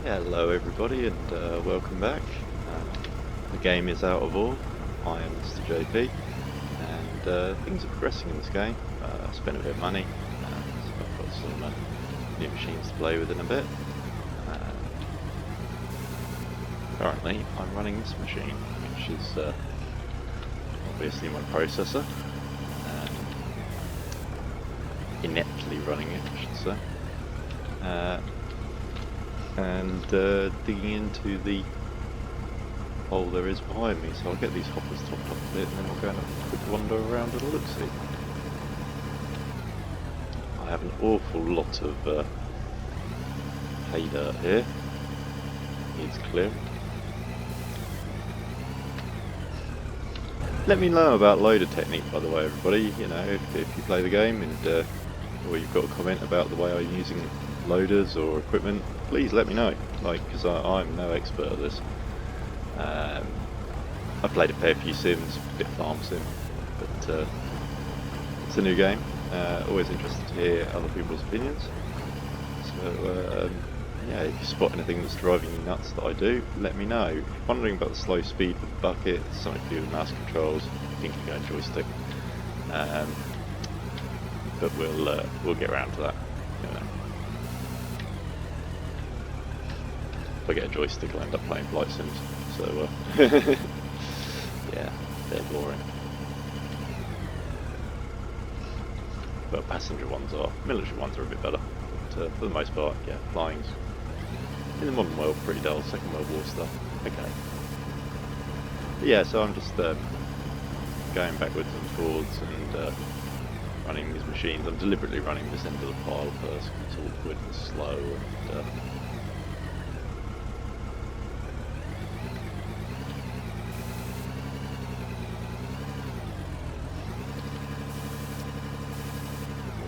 Hello everybody and welcome back. The game is Out of All. I am Mr. JP and things are progressing in this game. I spent a bit of money, so I've got some new machines to play with in a bit. Currently I'm running this machine, which is obviously my processor. Ineptly running it, I should say. And digging into the hole there is behind me, so I'll get these hoppers topped up a bit and then we'll go and have a quick wander around and look-see. I have an awful lot of hay dirt here. It's clear. Let me know about loader technique, by the way, everybody. You know, if you play the game and or you've got a comment about the way I'm using loaders or equipment, please let me know. Like, because I'm no expert at this. I've played a fair few sims, a bit of farm sim, but it's a new game. Always interested to hear other people's opinions. So yeah, if you spot anything that's driving you nuts that I do, let me know. If you're wondering about the slow speed with the bucket, something to do with mouse controls, thinking about joystick. But we'll get around to that. You know. If I get a joystick, I'll end up playing flight sims. So yeah, they're boring. But passenger ones are. Military ones are a bit better. But for the most part, yeah, flying's in the modern world pretty dull. Second World War stuff. Okay. But yeah, so I'm just going backwards and forwards and running these machines. I'm deliberately running this end of the pile first because it's awkward and slow and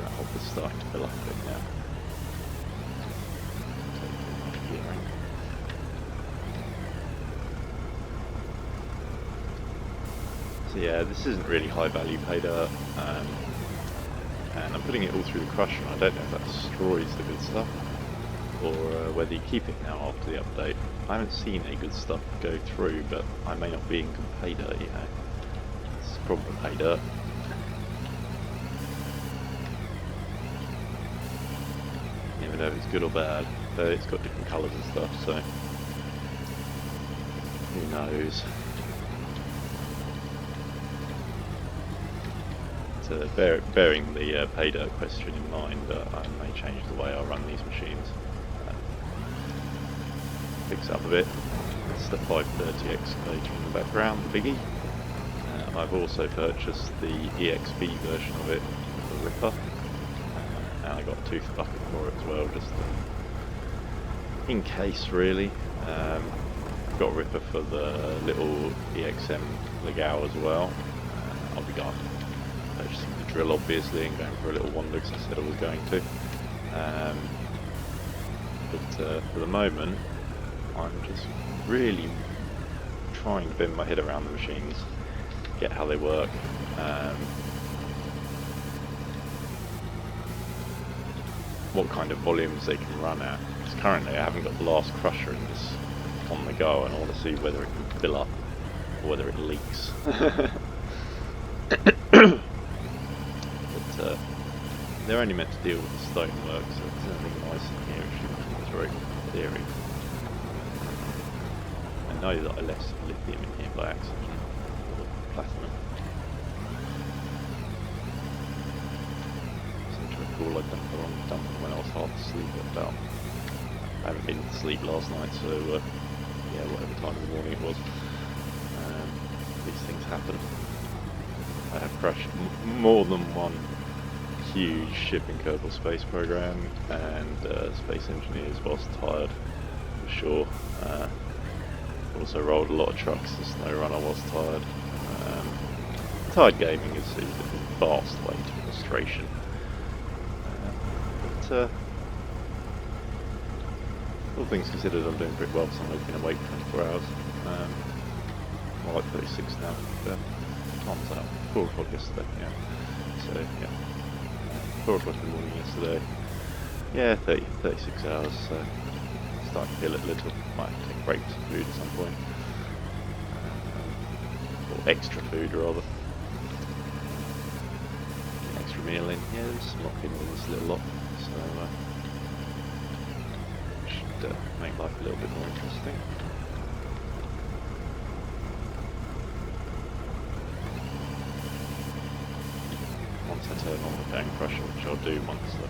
that hopper's starting to fill up a bit now. So yeah, this isn't really high value pay dirt. And I'm putting it all through the crusher, and I don't know if that destroys the good stuff, or whether you keep it now after the update. I haven't seen any good stuff go through, but I may not be in good pay dirt, you know. It's a problem with pay dirt. You never know if it's good or bad, but it's got different colours and stuff, so who knows. Bearing the pay dirt question in mind, I may change the way I run these machines. Fix up a bit. It's the 530 excavator in the background, the biggie. I've also purchased the EXP version of it, the Ripper, and I got a tooth bucket for it as well, just in case really. I've got a Ripper for the little EXM Legao as well. I'll be going. Purchasing the drill obviously and going for a little wander because I said I was going to. But for the moment I'm just really trying to bend my head around the machines, get how they work. What kind of volumes they can run at. Because currently I haven't got the last crusher in this on the go and I want to see whether it can fill up or whether it leaks. They're only meant to deal with the stonework, so there's nothing nice in here if you look through theory. I know that I left some lithium in here by accident, or platinum. Seem to recall I dumped the wrong dump when I was half asleep at about. I haven't been to sleep last night, so yeah, whatever time in the morning it was. These things happen. I have crashed more than one huge ship in Kerbal Space Program and Space Engineers whilst tired, for sure. Also rolled a lot of trucks in SnowRunner whilst tired. Tired gaming is a vast way to frustration. But all things considered, I'm doing pretty well because I'm been awake 24 hours. More like 36 now. But time's out. 4 o'clock yesterday, yeah. So, yeah. 4 o'clock in the morning yesterday. Yeah, 36 hours, so starting to feel it a little. Might have to take a break for food at some point. Or extra food rather. Get an extra meal in. Yeah, there's some lock in this little lot. So should make life a little bit more interesting. Once I turn on the bone crusher, which I'll do once a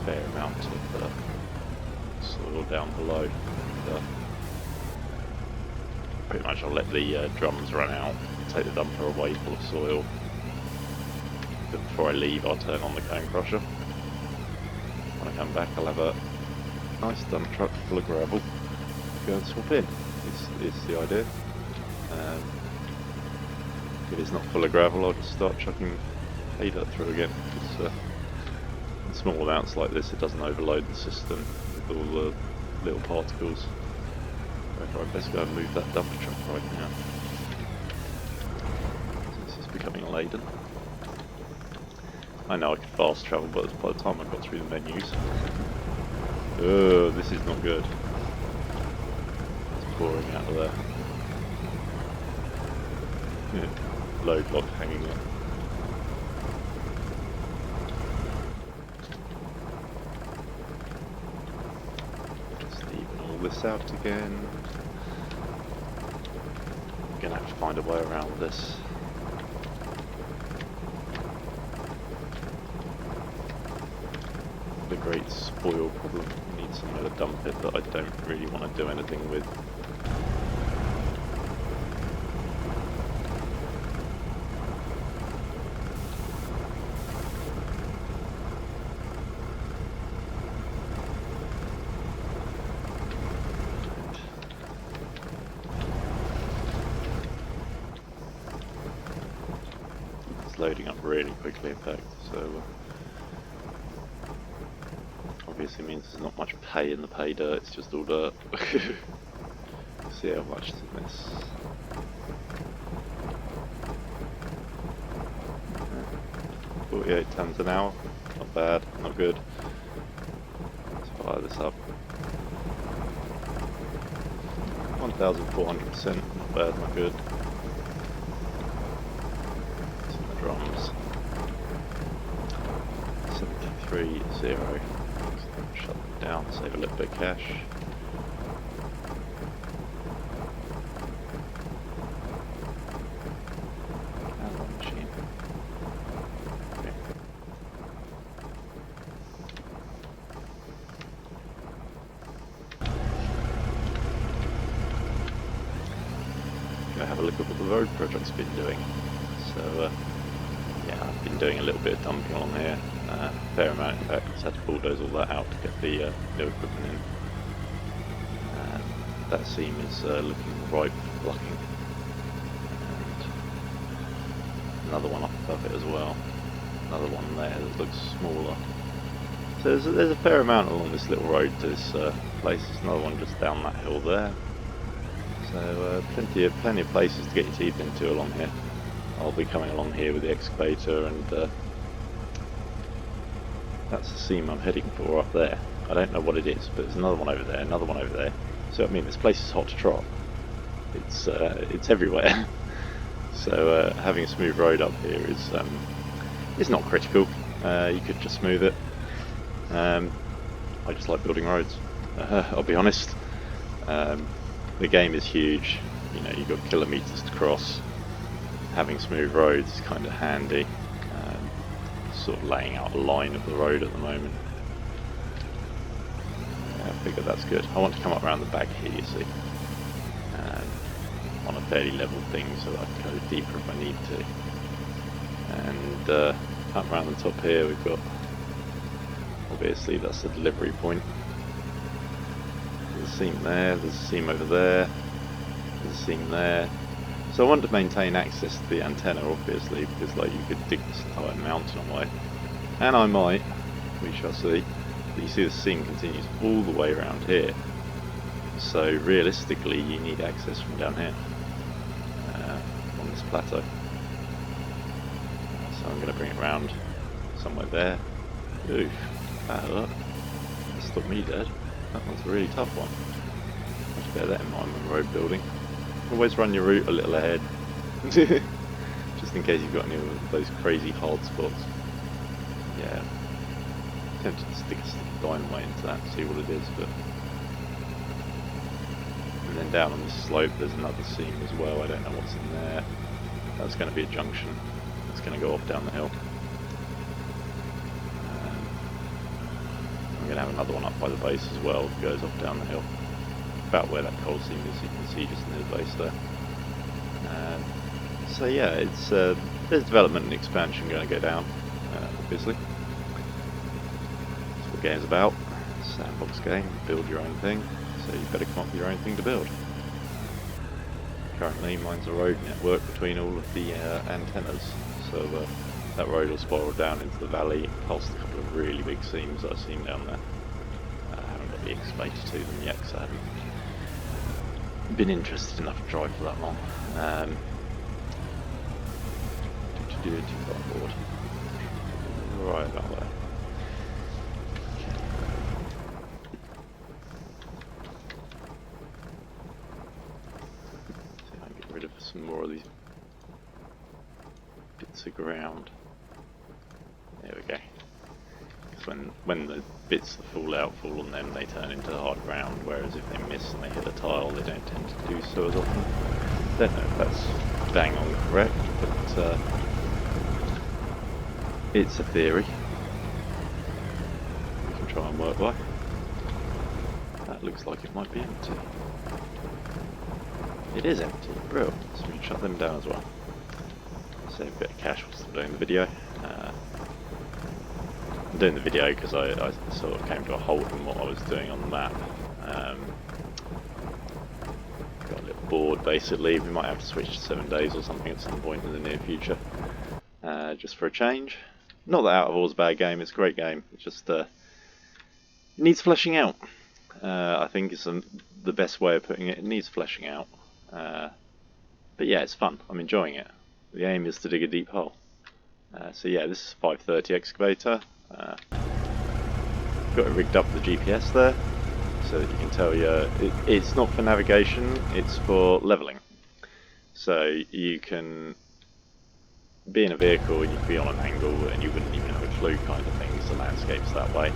fair amount of soil down below. Pretty much I'll let the drums run out, take the dumper away full of soil. But before I leave, I'll turn on the cone crusher. When I come back, I'll have a nice dump truck full of gravel to go and swap in. Is the idea. If it's not full of gravel, I'll just start chucking hay dirt through again. Because in small amounts like this, it doesn't overload the system with all the little particles. Therefore, I'd best go and move that dumper truck right now. This is becoming laden. I know I could fast travel, but by the time I got through the menus, oh, this is not good. It's pouring out of there. Yeah. Load lock hanging up. Just even all this out again. I'm gonna have to find a way around this. The great spoil problem. I need somewhere to dump it that I don't really want to do anything with. Loading up really quickly, in fact, so obviously means there's not much pay in the pay dirt, it's just all dirt. See how much is in this. 48 tons an hour, not bad, not good. Let's fire this up. 1,400%, not bad, not good. Drums 73.0. Shut them down, save a little bit of cash. And on machine. Okay. Go have a look at what the road project's been doing. So yeah, I've been doing a little bit of dumping on here, fair amount in fact. Just had to bulldoze all that out to get the new equipment in. That seam is looking ripe for blocking. And another one up above it as well. Another one there that looks smaller. So there's a fair amount along this little road to this place. There's another one just down that hill there. So plenty of places to get your teeth into along here. I'll be coming along here with the excavator, and that's the seam I'm heading for up there. I don't know what it is, but there's another one over there, another one over there. So I mean, this place is hot to trot. It's everywhere. So having a smooth road up here is not critical. You could just smooth it. I just like building roads. I'll be honest. The game is huge. You know, you've got kilometers to cross. Having smooth roads is kind of handy. Sort of laying out a line of the road at the moment. I figure that's good. I want to come up around the back here, you see, on a fairly level thing so that I can go deeper if I need to. And up around the top here we've got, obviously that's the delivery point. There's a seam there, there's a seam over there, there's a seam there. So I want to maintain access to the antenna, obviously, because like you could dig this entire mountain away, and I might, we shall see. But you see the seam continues all the way around here, so realistically you need access from down here, on this plateau. So I'm going to bring it round somewhere there. Oof, that stop me dead. That one's a really tough one. Just bear that in mind when road building. Always run your route a little ahead. Just in case you've got any of those crazy hard spots. Yeah. Tempted to stick a stick of dynamite into that and see what it is, but... And then down on this slope there's another seam as well, I don't know what's in there. That's going to be a junction. It's going to go off down the hill. I'm going to have another one up by the base as well that goes off down the hill. About where that coal seam is, you can see just near the base there. So yeah, it's there's development and expansion going to go down, obviously. That's what the game's about. Sandbox game, build your own thing, so you better come up with your own thing to build. Currently mine's a road network between all of the antennas, so that road will spiral down into the valley past a couple of really big seams that I've seen down there. I haven't got the excavator to them yet because I haven't been interested enough to drive for that long. Too far forward. Right about there. See if I can get rid of some more of these bits of ground. There we go. Because when the bits that fall out fall on them, they turn into hard ground, whereas if they miss and they hit a tile, they don't tend to do so as often. Don't know if that's bang on correct, but it's a theory we can try and work by. That looks like it might be empty. It is empty, brilliant. So we can shut them down as well. Save a bit of cash whilst I'm doing the video. I'm doing the video because I sort of came to a halt in what I was doing on the map. Got a little bored basically. We might have to switch to 7 days or something at some point in the near future. Just for a change. Not that Out of War's a bad game, it's a great game. It's just it needs fleshing out. I think is the best way of putting it. It needs fleshing out. But yeah, it's fun. I'm enjoying it. The aim is to dig a deep hole. So yeah, this is a 530 excavator. Got it rigged up with the GPS there, so that you can tell it's not for navigation, it's for levelling. So you can be in a vehicle and you can be on an angle and you wouldn't even have a clue kind of thing, because the landscape's that way.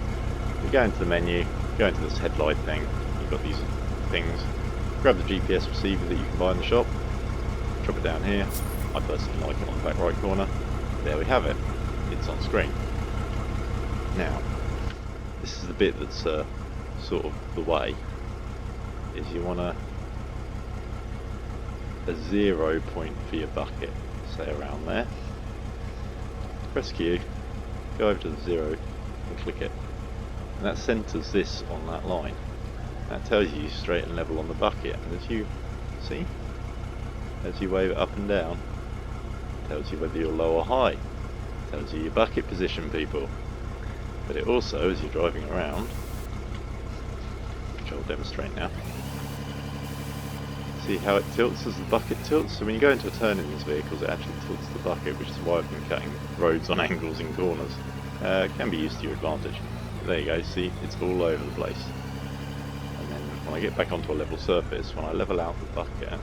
You go into the menu, go into this headlight thing, you've got these things, grab the GPS receiver that you can buy in the shop, drop it down here. I personally like it on the back right corner. There we have it, it's on screen. Now, this is the bit that's sort of the way, is you want a 0 point for your bucket, say around there. Press Q, go over to the 0 and click it. And that centres this on that line. That tells you straight and level on the bucket, and as you see, as you wave it up and down, it tells you whether you're low or high. It tells you your bucket position, people. But it also, as you're driving around, which I'll demonstrate now, see how it tilts as the bucket tilts? So when you go into a turn in these vehicles, it actually tilts the bucket, which is why I've been cutting roads on angles in corners. It can be used to your advantage. But there you go, see, it's all over the place. And then when I get back onto a level surface, when I level out the bucket,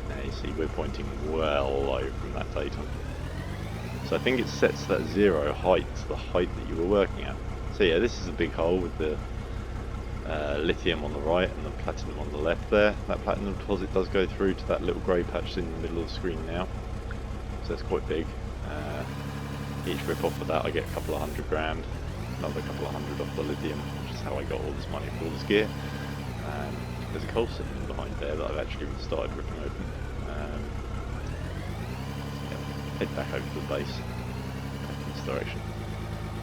now you see we're pointing well low from that datum. So I think it sets that 0 height to the height that you were working at. So yeah, this is a big hole with the lithium on the right and the platinum on the left there. That platinum deposit does go through to that little grey patch in the middle of the screen now. So it's quite big. Each rip off of that I get a couple of $100 grand, another couple of hundred off the lithium, which is how I got all this money for all this gear. There's a coal sitting behind there that I've actually started ripping open. Head back over to the base, back in this direction.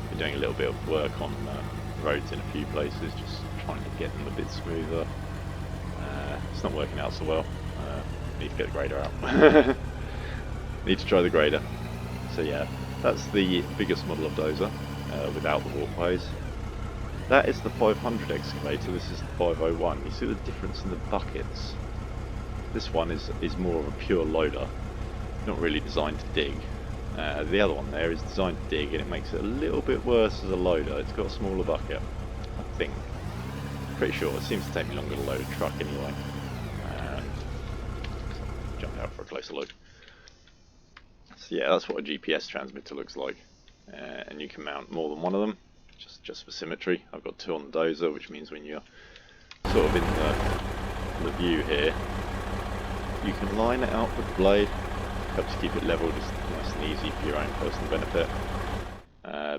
Been doing a little bit of work on roads in a few places, just trying to get them a bit smoother. It's not working out so well. Need to get the grader out. Need to try the grader. So yeah, that's the biggest model of dozer without the walkways. That is the 500 excavator, this is the 501. You see the difference in the buckets? This one is more of a pure loader. Not really designed to dig. The other one there is designed to dig, and it makes it a little bit worse as a loader. It's got a smaller bucket. I think. Pretty sure. It seems to take me longer to load a truck anyway. Jump out for a closer look. So yeah, that's what a GPS transmitter looks like. And you can mount more than one of them, just for symmetry. I've got 2 on the dozer, which means when you're sort of in the view here, you can line it out with the blade. Helps keep it level, just nice and easy for your own personal benefit.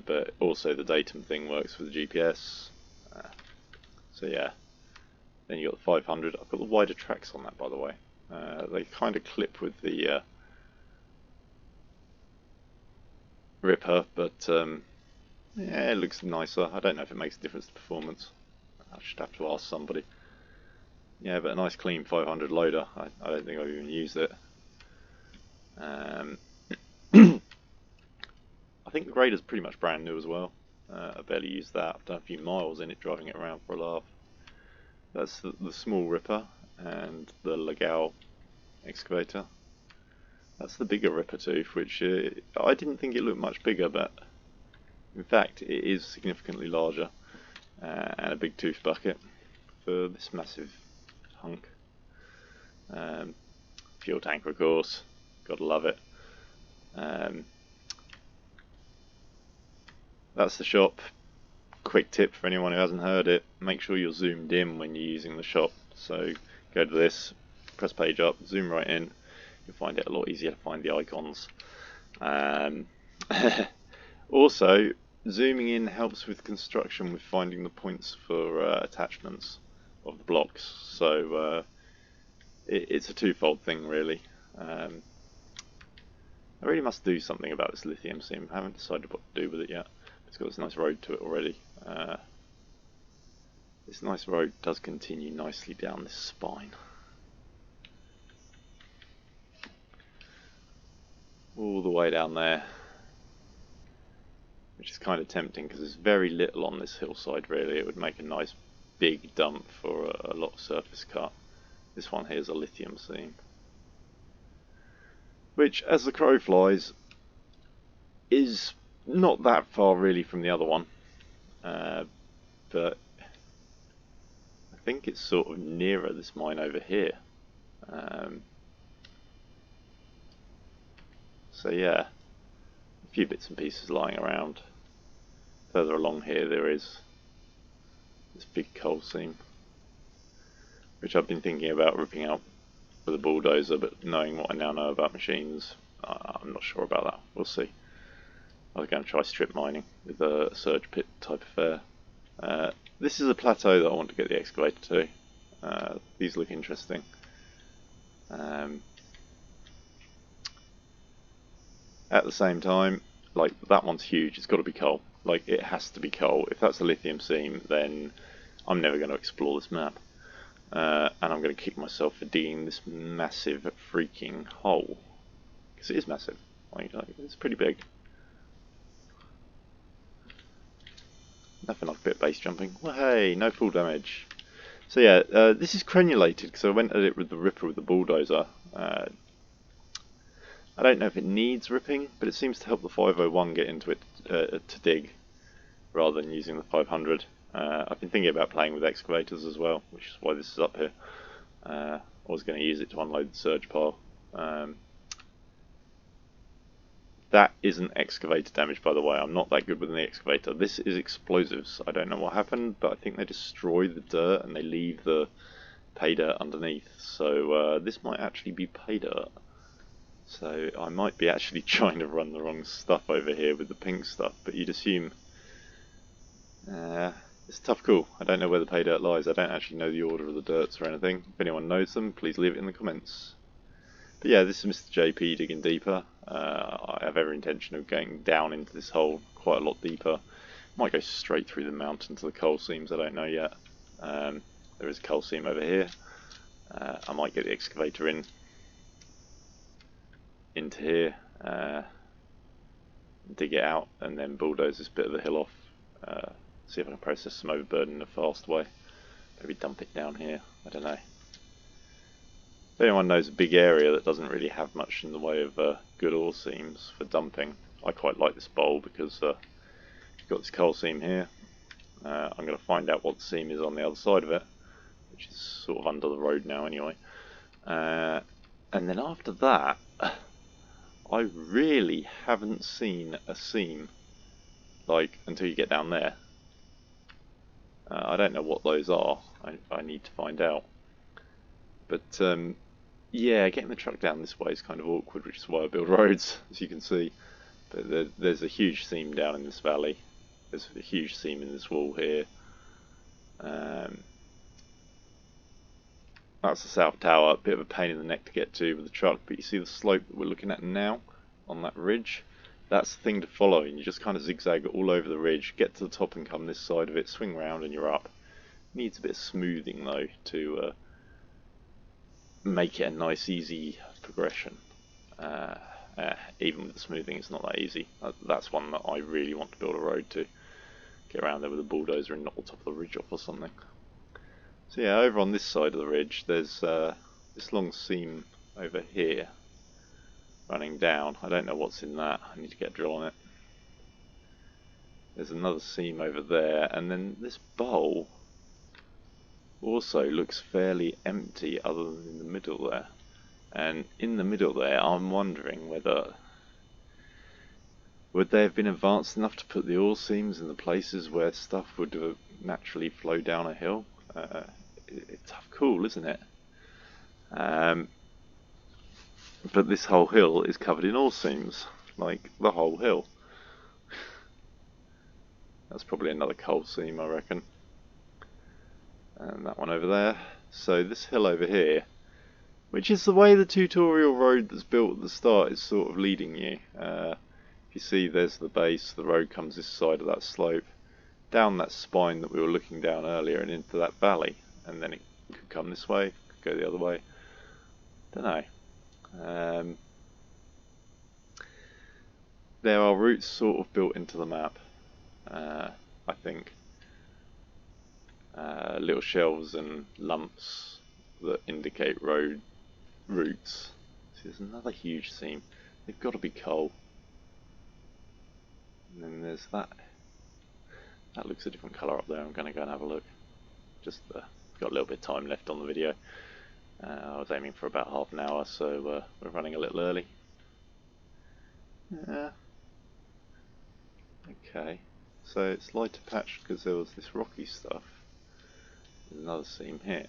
But also the datum thing works with the GPS. So yeah. Then you got the 500. I've got the wider tracks on that, by the way. They kind of clip with the Ripper, but yeah, it looks nicer. I don't know if it makes a difference to performance. I should have to ask somebody. Yeah, but a nice clean 500 loader. I don't think I've even used it. I think the grader's pretty much brand new as well. I barely used that. I've done a few miles in it, driving it around for a laugh. That's the small Ripper and the Legal excavator. That's the bigger Ripper tooth, which I didn't think it looked much bigger, but in fact it is significantly larger. And a big tooth bucket for this massive hunk. Fuel tanker, of course. Gotta love it. That's the shop. Quick tip for anyone who hasn't heard it, make sure you're zoomed in when you're using the shop. So go to this, press page up, zoom right in, you'll find it a lot easier to find the icons. Also, zooming in helps with construction with finding the points for attachments of the blocks. So it's a twofold thing really. I really must do something about this lithium seam. I haven't decided what to do with it yet. It's got this nice road to it already. This nice road does continue nicely down this spine. All the way down there. Which is kind of tempting because there's very little on this hillside really. It would make a nice big dump for a lot of surface cut. This one here is a lithium seam. Which, as the crow flies, is not that far really from the other one, but I think it's sort of nearer this mine over here. So yeah, a few bits and pieces lying around. Further along here there is this big coal seam, which I've been thinking about ripping out with a bulldozer, but knowing what I now know about machines, I'm not sure about that. We'll see. I was going to try strip mining with a surge pit type affair. This is a plateau that I want to get the excavator to. These look interesting. At the same time, like that one's huge, it's got to be coal. Like it has to be coal. If that's a lithium seam, then I'm never going to explore this map. And I'm going to kick myself for digging this massive freaking hole. Because it is massive. Like, it's pretty big. Nothing like a bit of base jumping. Well, hey, no full damage. So yeah, this is crenulated because I went at it with the Ripper with the bulldozer. I don't know if it needs ripping, but it seems to help the 501 get into it to dig, rather than using the 500. I've been thinking about playing with excavators as well, which is why this is up here. I was going to use it to unload the surge pile. That isn't excavator damage, by the way. I'm not that good with an excavator. This is explosives. I don't know what happened, but I think they destroy the dirt and they leave the pay dirt underneath. So this might actually be pay dirt. So I might be actually trying to run the wrong stuff over here with the pink stuff, but you'd assume... it's a tough call. I don't know where the pay dirt lies. I don't actually know the order of the dirts or anything. If anyone knows them, please leave it in the comments. But yeah, this is Mr. JP digging deeper. I have every intention of going down into this hole quite a lot deeper. Might go straight through the mountain to the coal seams, I don't know yet. There is a coal seam over here. I might get the excavator into here, dig it out, and then bulldoze this bit of the hill off. See if I can process some overburden in a fast way. Maybe dump it down here, I don't know. If anyone knows a big area that doesn't really have much in the way of good ore seams for dumping, I quite like this bowl because you've got this coal seam here, I'm going to find out what the seam is on the other side of it, which is sort of under the road now anyway. And then after that, I really haven't seen a seam, like, until you get down there. I don't know what those are. I need to find out. But yeah, getting the truck down this way is kind of awkward, which is why I build roads, as you can see. But there's a huge seam down in this valley. There's a huge seam in this wall here. That's the south tower, a bit of a pain in the neck to get to with the truck, but you see the slope that we're looking at now on that ridge? That's the thing to follow, and you just kind of zigzag all over the ridge, get to the top and come this side of it, swing round and you're up. Needs a bit of smoothing though to make it a nice easy progression. Even with the smoothing it's not that easy. That's one that I really want to build a road to. Get around there with a bulldozer and knock the top of the ridge off or something. So yeah, over on this side of the ridge there's this long seam over here running down. I don't know what's in that. I need to get a drill on it. There's another seam over there, and then this bowl also looks fairly empty other than in the middle there. And in the middle there I'm wondering whether would they have been advanced enough to put the ore seams in the places where stuff would naturally flow down a hill. It's tough call, isn't it? But this whole hill is covered in ore seams, like the whole hill. That's probably another coal seam, I reckon. And that one over there. So this hill over here, which is the way the tutorial road that's built at the start is sort of leading you. If you see, there's the base, the road comes this side of that slope, down that spine that we were looking down earlier and into that valley, and then it could come this way, could go the other way. Don't know. There are routes sort of built into the map, I think. Little shelves and lumps that indicate road routes. See, there's another huge seam. They've got to be coal. And then there's that. That looks a different colour up there. I'm going to go and have a look. Just got a little bit of time left on the video. I was aiming for about half an hour, so we're running a little early. Yeah. Okay. So it's lighter patched because there was this rocky stuff. There's another seam here.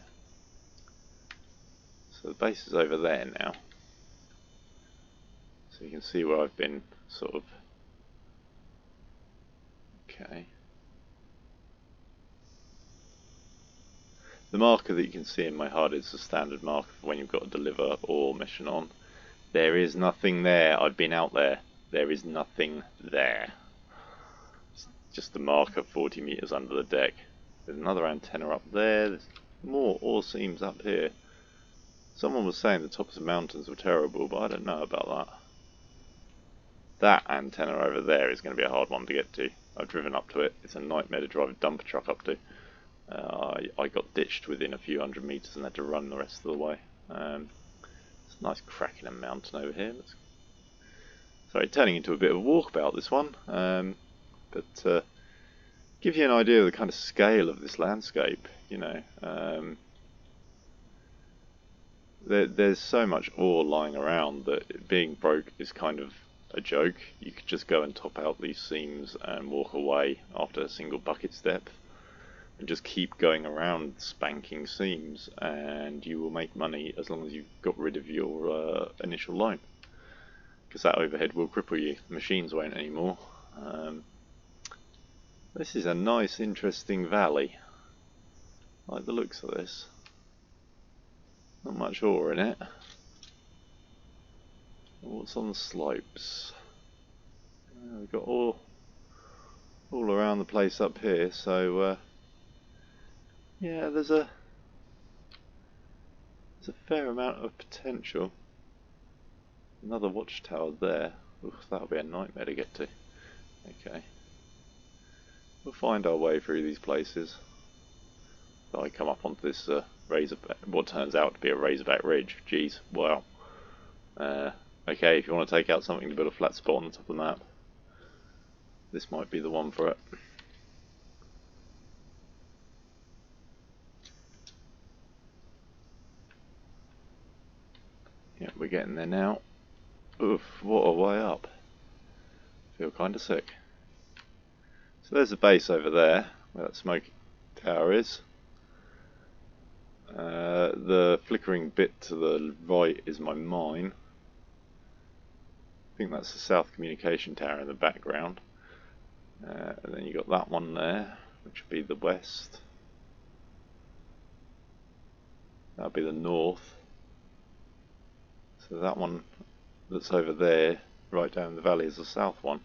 So the base is over there now. So you can see where I've been sort of. Okay. The marker that you can see in my HUD is the standard marker for when you've got to deliver ore mission on. There is nothing there. I've been out there. There is nothing there. It's just a marker 40 meters under the deck. There's another antenna up there. There's more ore seams up here. Someone was saying the tops of mountains were terrible, but I don't know about that. That antenna over there is going to be a hard one to get to. I've driven up to it. It's a nightmare to drive a dumper truck up to. I got ditched within a few hundred meters and had to run the rest of the way. It's a nice crack in a mountain over here. Sorry, turning into a bit of a walkabout this one. But give you an idea of the kind of scale of this landscape, you know. There's so much ore lying around that being broke is kind of a joke. You could just go and top out these seams and walk away after a single bucket's depth and just keep going around spanking seams, and you will make money as long as you've got rid of your initial loan, because that overhead will cripple you. The machines won't anymore. This is a nice interesting valley. I like the looks of this. Not much ore in it. What's on the slopes? We've got ore all around the place up here, so yeah, there's a fair amount of potential. Another watchtower there. Oof, that'll be a nightmare to get to. Okay. We'll find our way through these places. So I come up onto this razorback, what turns out to be a razorback ridge. Jeez, wow. Okay, if you want to take out something to build a flat spot on the top of the map, this might be the one for it. we're getting there now. Oof, what a way up. Feel kind of sick. So there's the base over there, where that smoke tower is. The flickering bit to the right is my mine. I think that's the south communication tower in the background. And then you got that one there, which would be the west. That would be the north. So that one that's over there, right down the valley, is the south one.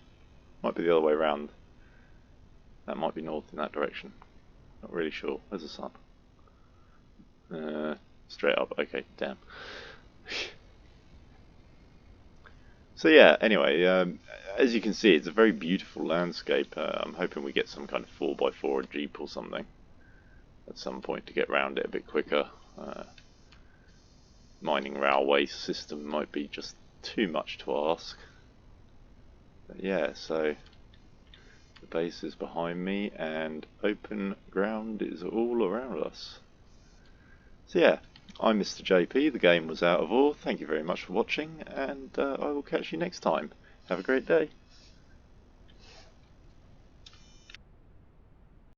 Might be the other way around. That might be north in that direction. Not really sure. Where's the sun? Straight up. Okay, damn. So yeah, anyway, as you can see, it's a very beautiful landscape. I'm hoping we get some kind of 4x4 or Jeep or something at some point to get around it a bit quicker. Mining railway system might be just too much to ask. But yeah, so the base is behind me and open ground is all around us. So yeah, I'm Mr. JP, the game was Out of Ore. Thank you very much for watching, and I will catch you next time. Have a great day.